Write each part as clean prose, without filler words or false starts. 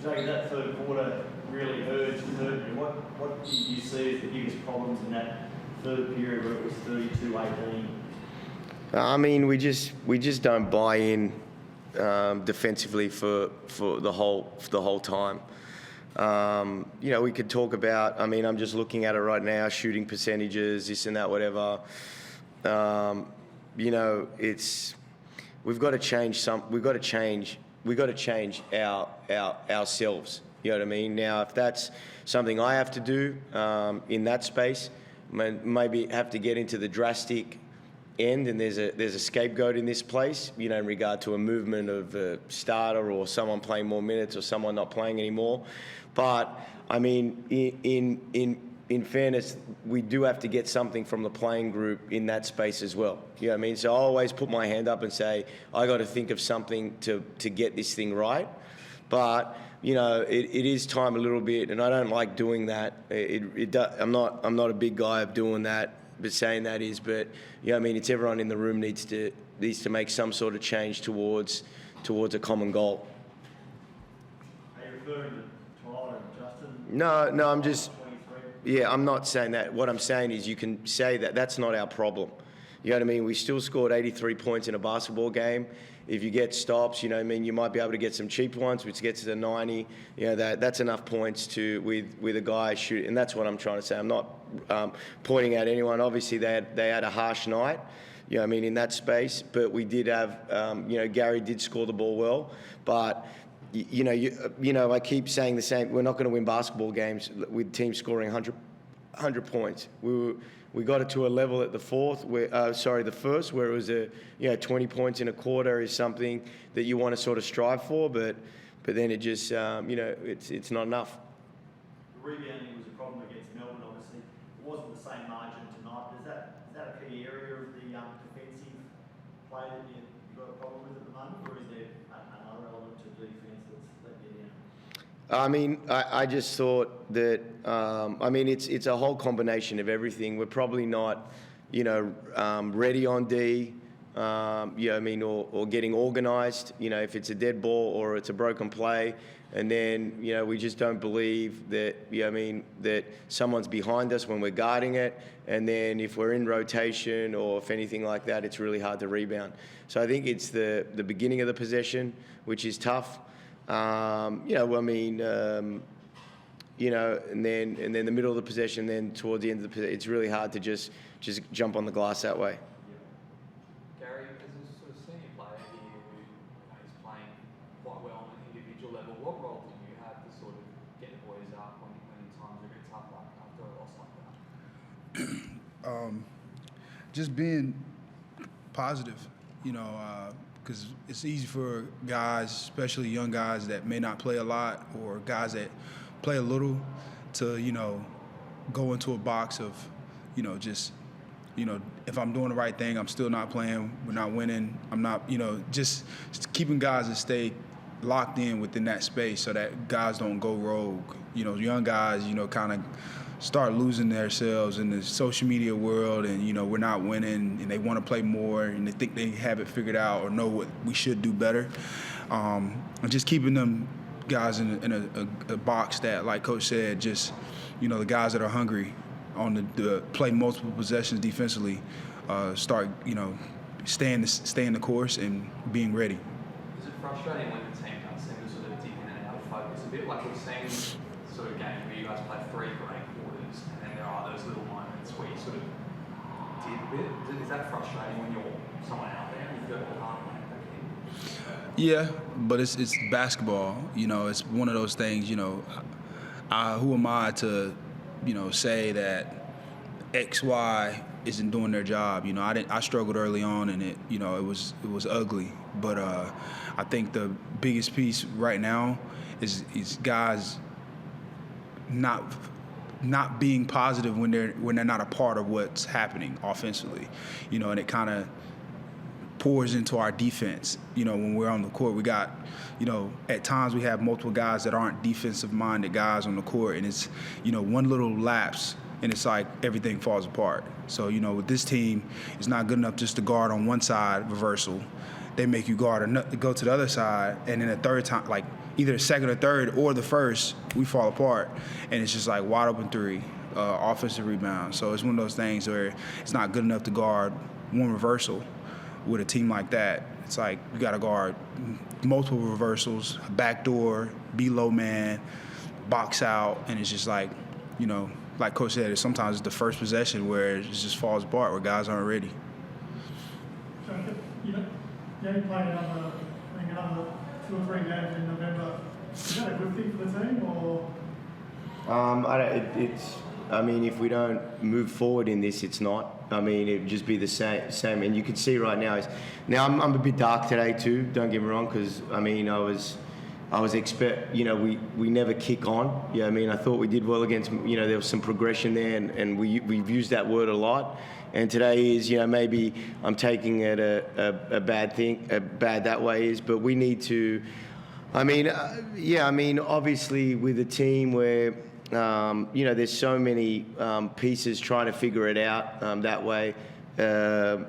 Jake, that third quarter really hurt you. What did you see as the biggest problems in that third period where it was 32-18? I mean, we just don't buy in defensively for the whole time. We could talk about. I mean, I'm just looking at it right now, shooting percentages, this and that, whatever. It's we've got to change We've got to change ourselves. You know what I mean? Now, if that's something I have to do in that space, maybe have to get into the drastic end, and there's a scapegoat in this place, in regard to a movement of a starter or someone playing more minutes or someone not playing anymore. But I mean, in fairness, we do have to get something from the playing group in that space as well. You know what I mean? So I always put my hand up and say, I got to think of something to get this thing right. But it is time a little bit, and I don't like doing that. I'm not a big guy of doing that. But saying that is, but I mean, it's everyone in the room needs to make some sort of change towards a common goal. Are you referring to Tyler and Justin? No, I'm just. Yeah, I'm not saying that. What I'm saying is you can say that that's not our problem. You know what I mean? We still scored 83 points in a basketball game. If you get stops, you might be able to get some cheap ones, which gets to the 90. That's enough points with a guy shoot, and that's what I'm trying to say. I'm not pointing at anyone. Obviously, they had a harsh night. In that space. But we did have, Gary did score the ball well, but. I keep saying the same. We're not going to win basketball games with teams scoring 100 points. We got it to a level at the first, where it was 20 points in a quarter is something that you want to sort of strive for, but then it just it's not enough. The rebounding was a problem against Melbourne. Obviously, it wasn't the same margin tonight. Is that a key area of the defensive play that you've got a problem with at the moment, or is there another element to defence that's let you down? I mean, I just thought that, it's a whole combination of everything. We're probably not, ready on D, or getting organised, if it's a dead ball or it's a broken play. And then, we just don't believe that, that someone's behind us when we're guarding it. And then if we're in rotation or if anything like that, it's really hard to rebound. So I think it's the beginning of the possession, which is tough. And then the middle of the possession, then towards the end of the possession, it's really hard to just jump on the glass that way. Gary, as a sort of senior player here who is playing quite well on an individual level, what role do you have to sort of get the boys up when times are a bit tough after a loss like that? Just being positive, because it's easy for guys, especially young guys that may not play a lot or guys that play a little, to go into a box of if I'm doing the right thing, I'm still not playing, we're not winning, I'm not, just keeping guys to stay locked in within that space so that guys don't go rogue. Young guys, kind of start losing themselves in the social media world, and we're not winning, and they want to play more, and they think they have it figured out or know what we should do better. And just keeping them guys in a box that, like Coach said, just the guys that are hungry on the play multiple possessions defensively, start staying the course and being ready. Is it frustrating when the team does seem to sort of dip in and out of focus? A bit like we've seen sort of games where you guys play 3 great quarters, and then there are those little moments where you sort of dip a bit. Is that frustrating when you're someone out there and you've got a hard way back in? Yeah, but it's basketball. It's one of those things. Who am I to, say that X, Y isn't doing their job? I struggled early on, and it was ugly. But I think the biggest piece right now is guys not being positive when they're not a part of what's happening offensively, and it kind of pours into our defense. When we're on the court, we got, at times we have multiple guys that aren't defensive-minded guys on the court, and it's, one little lapse, and it's like everything falls apart. So, with this team, it's not good enough just to guard on one side, reversal. They make you guard, go to the other side, and then a third time, like either the second or third or the first, we fall apart, and it's just like wide open three, offensive rebound. So it's one of those things where it's not good enough to guard one reversal with a team like that. It's like you got to guard multiple reversals, backdoor, be low man, box out, and it's just like, you know, like Coach said, sometimes it's the first possession where it just falls apart, where guys aren't ready. So, you only played another 2 or 3 games in November. Is that a good thing for the team, or? I mean, if we don't move forward in this, it's not. I mean, it'd just be the same. And you can see right now I'm a bit dark today too. Don't get me wrong, because I mean, I was we never kick on. Yeah, I mean, I thought we did well against, there was some progression there, and we've used that word a lot. And today is, maybe I'm taking it a bad thing, bad that way is, but we need to. I mean, obviously with a team where. There's so many pieces trying to figure it out that way, and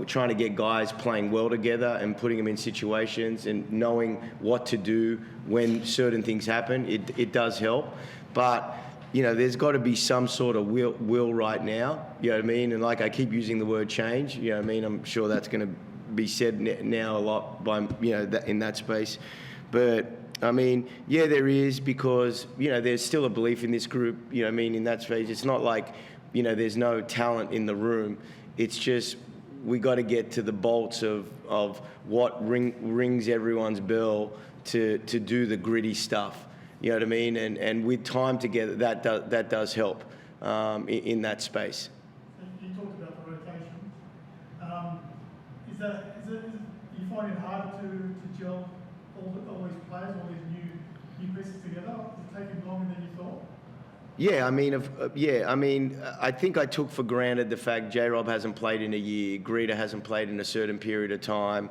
trying to get guys playing well together and putting them in situations and knowing what to do when certain things happen. It does help, but there's got to be some sort of will right now. You know what I mean? And like I keep using the word change. You know what I mean? I'm sure that's going to be said now a lot by in that space, but. I mean, yeah, there is, because, there's still a belief in this group, in that space. It's not like, there's no talent in the room. It's just we got to get to the bolts of what rings everyone's bell to do the gritty stuff. You know what I mean? And with time together, that does help in that space. You talked about the rotations. Is you find it hard to gel all these players, all these new pieces together? Is it taking longer than you thought? Yeah, I mean, I think I took for granted the fact J-Rob hasn't played in a year, Greta hasn't played in a certain period of time,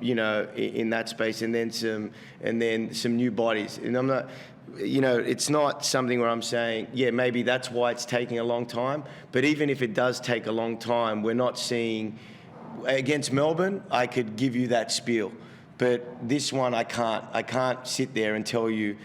in that space, and then some new bodies. And I'm not, it's not something where I'm saying, yeah, maybe that's why it's taking a long time. But even if it does take a long time, we're not seeing. Against Melbourne, I could give you that spiel. But this one, I can't sit there and tell you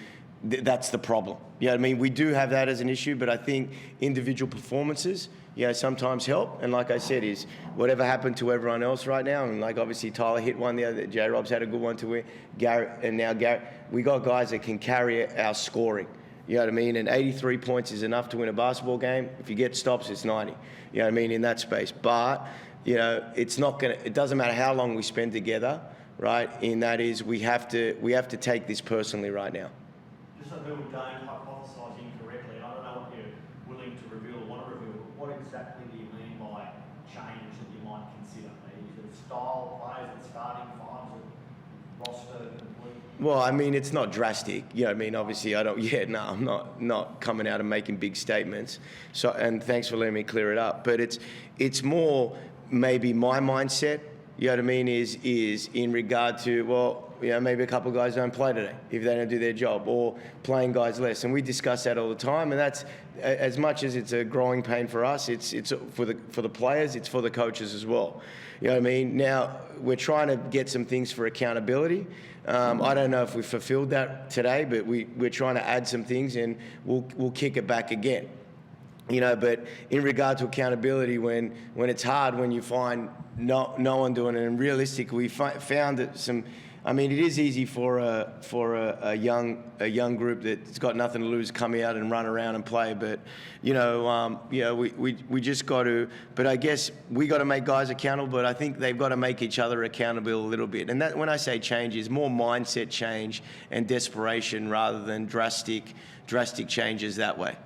that's the problem. You know what I mean? We do have that as an issue, but I think individual performances, sometimes help. And like I said, is whatever happened to everyone else right now, and like obviously Tyler hit one the other, J-Rob's had a good one to win, Garrett, we got guys that can carry our scoring. You know what I mean? And 83 points is enough to win a basketball game. If you get stops, it's 90. You know what I mean? In that space. But, it doesn't matter how long we spend together. Right, and that is we have to take this personally right now. Just so people don't hypothesise incorrectly, I don't know what you're willing to reveal or want to reveal, but what exactly do you mean by change that you might consider? Is it style, players, it's starting fives, roster complete? Well, I mean, it's not drastic. You know what I mean? Obviously, I'm not coming out and making big statements. So, and thanks for letting me clear it up. But it's more maybe my mindset. You know what I mean, is in regard to, maybe a couple of guys don't play today if they don't do their job, or playing guys less. And we discuss that all the time, and that's, as much as it's a growing pain for us, it's for the players, it's for the coaches as well. You know what I mean? Now, we're trying to get some things for accountability. I don't know if we fulfilled that today, but we're trying to add some things, and we'll kick it back again. But in regard to accountability, when it's hard, when you find no one doing it, and realistically, we found that it is easy for a young group that's got nothing to lose come out and run around and play. But we just got to. But I guess we got to make guys accountable. But I think they've got to make each other accountable a little bit. And that, when I say change, is more mindset change and desperation rather than drastic changes that way.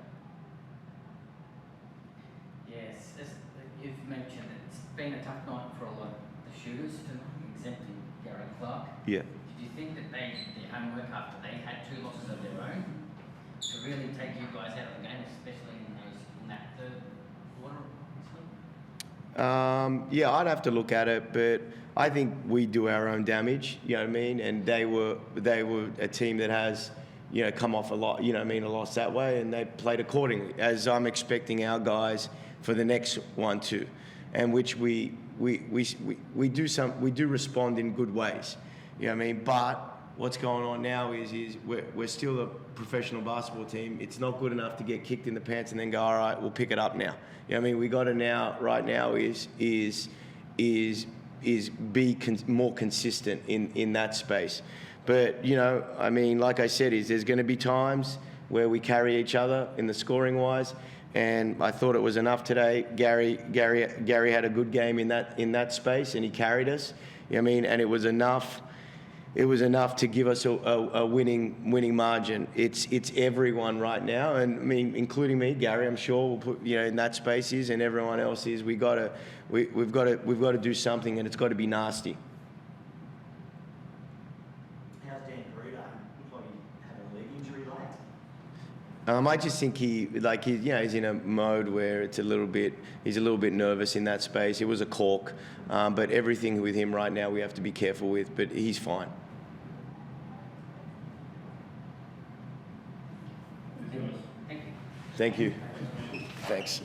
Been a tough night for a lot of the shooters, exempting Gary Clark. Yeah. Do you think that they did homework after they had 2 losses of their own to really take you guys out of the game, especially in that third quarter? Yeah, I'd have to look at it, but I think we do our own damage. You know what I mean? And they were a team that has, come off a lot. You know what I mean? A loss that way, and they played accordingly. As I'm expecting our guys for the next one too. And which we do respond in good ways. You know what I mean? But what's going on now is we're still a professional basketball team. It's not good enough to get kicked in the pants and then go, all right, we'll pick it up now. You know what I mean? We got to now, right now, is be more consistent in that space. But, you know, I mean, like I said, there's going to be times where we carry each other in the scoring wise, and I thought it was enough today. Gary had a good game in that space, and he carried us. You know what I mean? And it was enough. It was enough to give us a winning margin. It's everyone right now, and I mean, including me, Gary. I'm sure will put, you know, in that space is, and everyone else is. We've got to do something, and it's got to be nasty. How's Dan Greedo? Looked like he had a leg injury late. I just think he's in a mode where he's a little bit nervous in that space. It was a cork, but everything with him right now we have to be careful with. But he's fine. Thank you. Thanks.